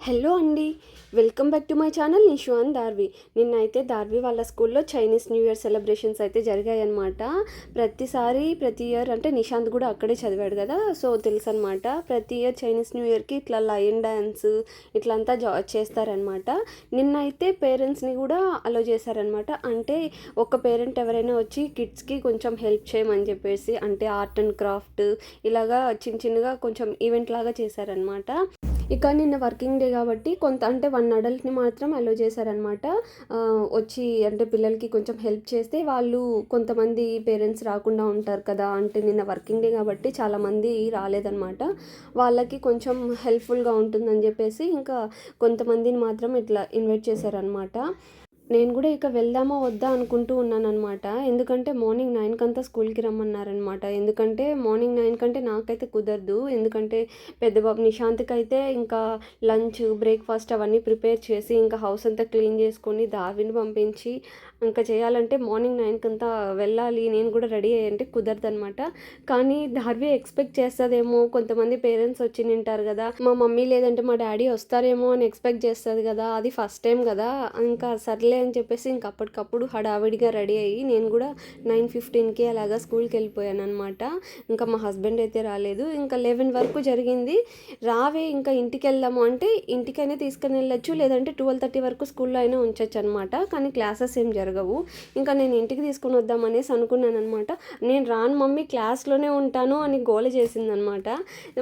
Hello అండి, welcome back to my channel Nishu and Darvi. నిన్నైతే దార్వి వాళ్ళ స్కూల్లో చైనీస్ న్యూ ఇయర్ సెలబ్రేషన్స్ అయితే జరిగాయన్నమాట. ప్రతి ఇయర్ అంటే నిశాంత్ కూడా అక్కడే చదివాడు కదా, సో తెలుసు అనమాట. ప్రతి ఇయర్ చైనీస్ న్యూ ఇయర్కి ఇట్లా లయన్ డ్యాన్స్ ఇట్లంతా చేస్తారనమాట. నిన్నైతే పేరెంట్స్ని కూడా అలో చేశారనమాట. అంటే ఒక పేరెంట్ ఎవరైనా వచ్చి కిడ్స్కి కొంచెం హెల్ప్ చేయమని చెప్పేసి, అంటే ఆర్ట్ అండ్ క్రాఫ్ట్ ఇలాగా చిన్నగా కొంచెం ఈవెంట్ లాగా చేశారనమాట. ఇక నిన్న వర్కింగ్ డే కాబట్టి అంటే 1 అడల్ట్ని మాత్రం అలో చేశారనమాట. వచ్చి అంటే పిల్లలకి కొంచెం హెల్ప్ చేస్తే వాళ్ళు కొంతమంది పేరెంట్స్ రాకుండా ఉంటారు కదా, అంటే నిన్న వర్కింగ్ డే కాబట్టి చాలామంది రాలేదనమాట. వాళ్ళకి కొంచెం హెల్ప్ఫుల్గా ఉంటుందని చెప్పేసి ఇంకా కొంతమందిని మాత్రం ఇట్లా ఇన్వైట్ చేశారనమాట. నేను కూడా ఇక వెళ్దామా వద్దా అనుకుంటూ ఉన్నానన్నమాట. ఎందుకంటే మార్నింగ్ 9 కంతా స్కూల్కి రమ్మన్నారనమాట. ఎందుకంటే మార్నింగ్ 9 కంటే నాకైతే కుదరదు. ఎందుకంటే పెద్ద బాబు నిశాంత్కి అయితే ఇంకా లంచ్ బ్రేక్ఫాస్ట్ అవన్నీ ప్రిపేర్ చేసి ఇంకా హౌస్ అంతా క్లీన్ చేసుకొని దావిని పంపించి ఇంకా చేయాలంటే మార్నింగ్ 9 కంతా వెళ్ళాలి. నేను కూడా రెడీ అయ్యంటే కుదరదు అనమాట. కానీ దార్వి ఎక్స్పెక్ట్ చేస్తుందేమో, కొంతమంది పేరెంట్స్ వచ్చి నింటారు కదా, మా మమ్మీ లేదంటే మా డాడీ వస్తారేమో అని ఎక్స్పెక్ట్ చేస్తుంది కదా, అది ఫస్ట్ టైం కదా. ఇంకా సర్లే అని చెప్పేసి ఇంక అప్పటికప్పుడు హడావిడిగా రెడీ అయ్యి నేను కూడా 9:15కి అలాగా స్కూల్కి వెళ్ళిపోయాను అనమాట. ఇంకా మా హస్బెండ్ అయితే రాలేదు. ఇంకా 11 వరకు జరిగింది. రావే ఇంకా ఇంటికి వెళ్దాము అంటే ఇంటికైనా తీసుకుని వెళ్ళొచ్చు, లేదంటే 12:30 వరకు స్కూల్లో అయినా ఉంచవచ్చు అనమాట. కానీ క్లాసెస్ ఏం జరగవు. ఇంకా నేను ఇంటికి తీసుకుని వద్దామనేసి అనుకున్నాను అనమాట. నేను రాను మమ్మీ, క్లాస్లోనే ఉంటాను అని గోల చేసిందనమాట.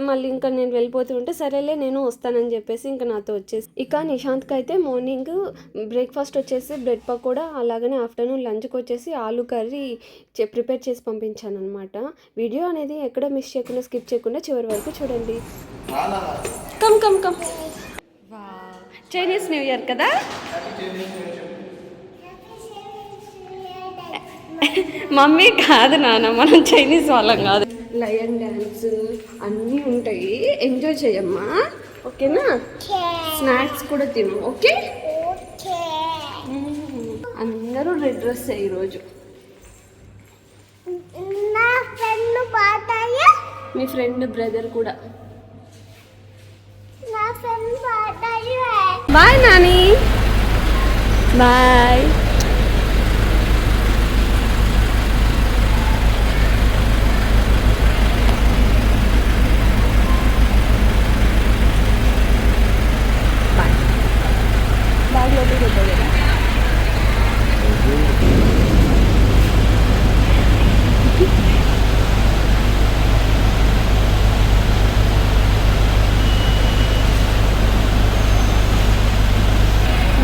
మళ్ళీ ఇంకా నేను వెళ్ళిపోతూ ఉంటే సరేలే నేను వస్తానని చెప్పేసి ఇంకా నాతో వచ్చేసి, ఇక నిశాంత్కి అయితే మార్నింగ్ బ్రేక్ఫాస్ట్ వచ్చేసి బ్రెడ్ పకోడా, అలాగనే ఆఫ్టర్నూన్ లంచ్కి వచ్చేసి ఆలు కర్రీ ప్రిపేర్ చేసి పంపించాను అనమాట. వీడియో అనేది ఎక్కడ మిస్ చేయకుండా స్కిప్ చేయకుండా చివరి వరకు చూడండి. Come come come. Chinese new year కదా. మమ్మీ కాదు నాన్న, మనం చైనీస్ వాళ్ళం కాదు. లయన్ డ్యాన్స్ అన్నీ ఉంటాయి, ఎంజాయ్ చేయమ్మా, ఓకేనా. స్నాక్స్ కూడా తిను, ఓకే. అందరూ రెడ్ డ్రెస్ ఈరోజు. మీ ఫ్రెండ్ బ్రదర్ కూడా. Bye Nani, bye. బ్యాగ్ లోపలికి పెట్టావు కదా.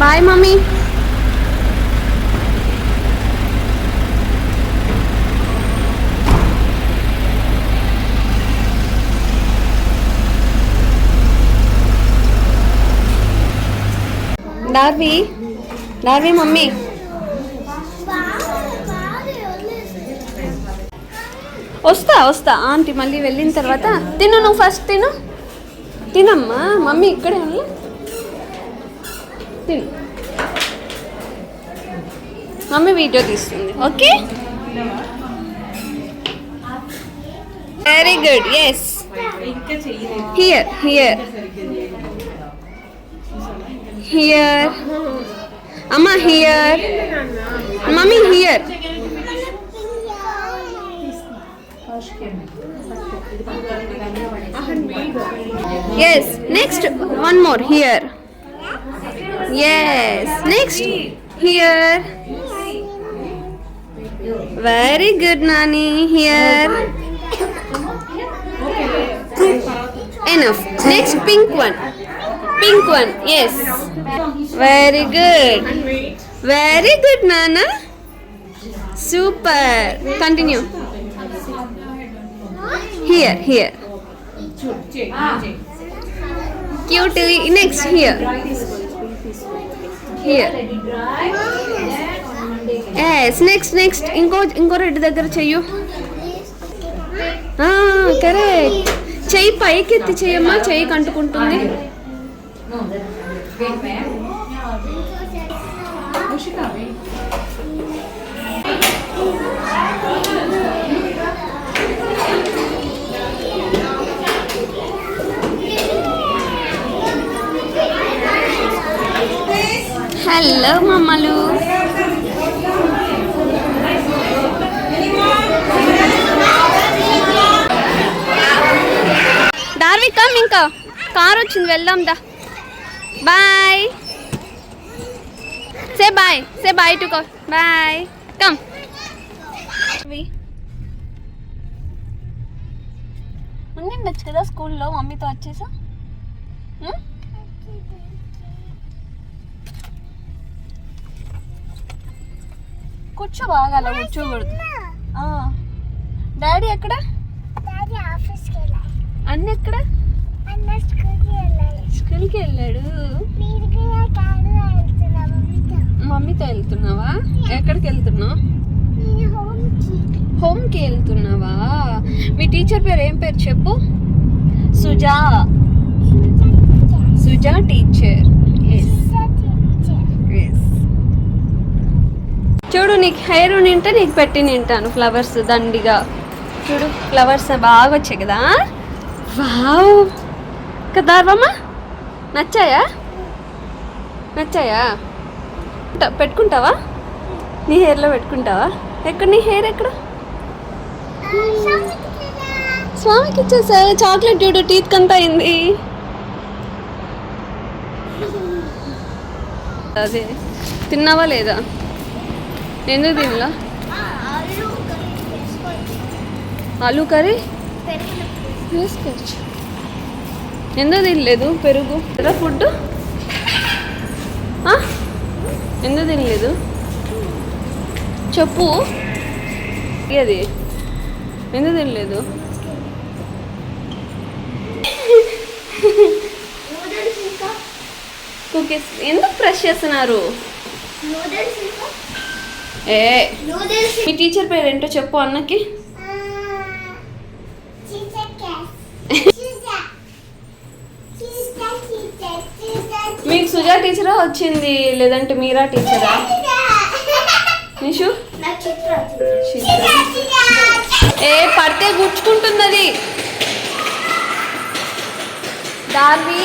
Bye mummy. డార్వి మమ్మీ. వస్తా ఆంటీ మళ్ళీ వెళ్ళిన తర్వాత తిను. నువ్వు ఫస్ట్ తినమ్మా, మమ్మీ ఇక్కడే ఉంది, తిను. మమ్మీ వీడియో తీస్తుంది, okay. Very good, yes. Here అమ్మా, here mummy, here. Yes, next one more here. Yes, next here. Very good Nani, here. Enough. Next pink one, yes. Very good Nana, super. Continue. Here cute. Next here. Yes, next ఇంకో red దగ్గర చెయ్యు. Correct. చెయ్యి పైకి ఎత్తి చెయ్యమ్మా, చెయ్యి కంటుకుంటుంది. Hello మమ్మలు. డార్వి కమ్, ఇంకా కార్ వచ్చింది వెళ్దాం దా. బాయ్, సే బాయ్ టు కో. Bye, come. ఉండిండొచ్చు కదా స్కూల్లో మమ్మీతో వచ్చేసా. కూర్చో, బాగా అలా కూర్చోకూడదు. డాడీ ఎక్కడ? అన్న ఎక్కడ? స్కూల్కి వెళ్ళాడు. మమ్మీతో వెళ్తున్నావా? ఎక్కడికి వెళ్తున్నావు? హోమ్కి వెళ్తున్నావా? మీ టీచర్ పేరు ఏం పేరు చెప్పు? సుజా టీచర్. చూడు, నీకు హెయిర్ నింటే నీకు పెట్టి నింటాను ఫ్లవర్స్ దండిగా. చూడు, ఫ్లవర్స్ బాగా వచ్చాయి కదా. వావ్ కదా అమ్మా, నచ్చాయా? పెట్టుకుంటావా? నీ హెయిర్లో పెట్టుకుంటావా? ఎక్కడ నీ హెయిర్ ఎక్కడ? స్వామికి ఇచ్చేసా. చాక్లెట్ చూడు, టీత్ కంతా అయింది. అదే తిన్నావా లేదా? ఎందుకు తినలా? ఆలూ కర్రీ వేసుకోవచ్చు. ఎందుకు తినలేదు? పెరుగు ఫుడ్ ఎందుకు తినలేదు చెప్పు. అది ఎందుకు తినలేదు? కుకీస్ ఎందుకు ప్రెస్ చేస్తున్నారు? మీ టీచర్ పేరు ఏంటో చెప్పు అన్నకి. మీకు సుజా టీచరా వచ్చింది, లేదంటే మీరా టీచరా? నిషు పడితే గుచ్చుకుంటున్నది. దార్వి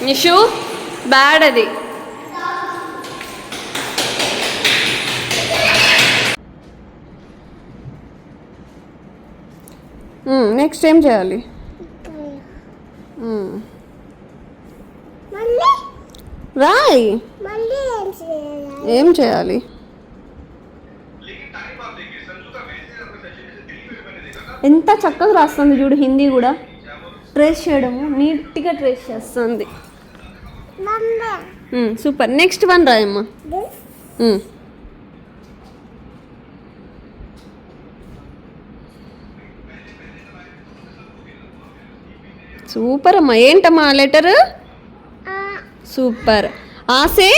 నిషు బ్యాడ్ అది. నెక్స్ట్ ఏం చేయాలి? రాయ్. ఏం చేయాలి? ఎంత చక్కగా రాస్తుంది చూడు. హిందీ కూడా ట్రేస్ చేయడము నీట్గా ట్రేస్ చేస్తుంది. సూపర్. నెక్స్ట్ వన్ రాయమ్మా. సూపర్ అమ్మా. ఏంటమ్మా లెటర్? సూపర్. ఆసే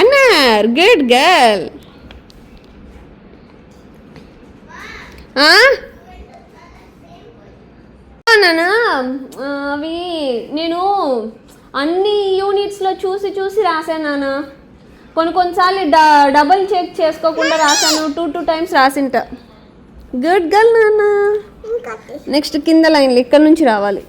అన్నార్. Good girl. నానా అవి నేను అన్ని యూనిట్స్లో చూసి రాశాను నాన్న. కొన్నిసార్లు డబుల్ చెక్ చేసుకోకుండా రాశాను. 2 times రాసింట. గుడ్ గర్ల్ నాన్న. నెక్స్ట్ కింద లైన్లు ఇక్కడ నుంచి రావాలి.